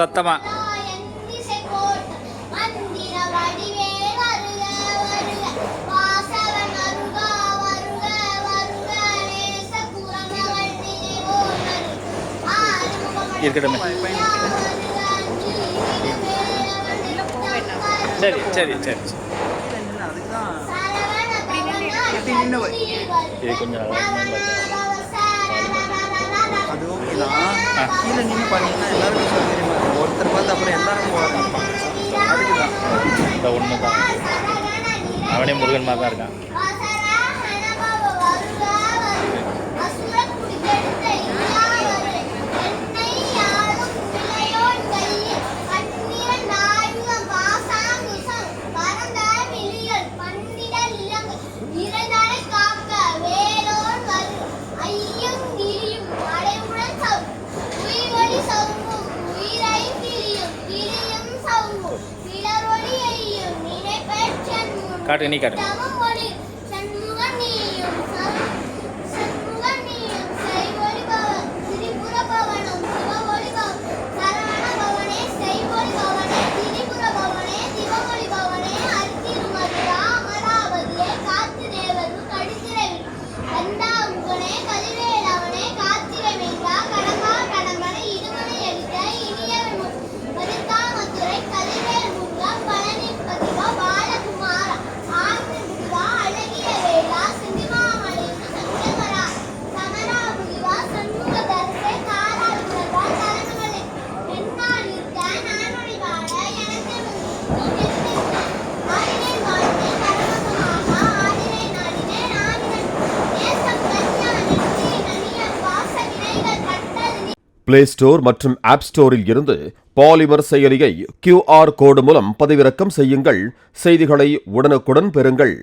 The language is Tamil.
சத்தமா இருக்கட்டுமே. சரி சரி சரி இது கொஞ்சம் அது ஓகே தான். கீழே நின்று பண்ணீங்கன்னா எல்லாருக்கும் சௌகரியமா இருக்கும். ஒருத்தர் பார்த்து அப்புறம் எல்லாரும் போவாங்க. அதுக்கு தான் இந்த ஒன்று தான். அவனே முருகன் மாதிரி தான் இருக்கான். காட்டு நீ காட்டு பிளே ஸ்டோர் மற்றும் ஆப் ஸ்டோரில் இருந்து பாலிமர் செயலியை QR கோடு மூலம் பதிவிறக்கம் செய்யுங்கள். செய்திகளை உடனுக்குடன் பெறுங்கள்.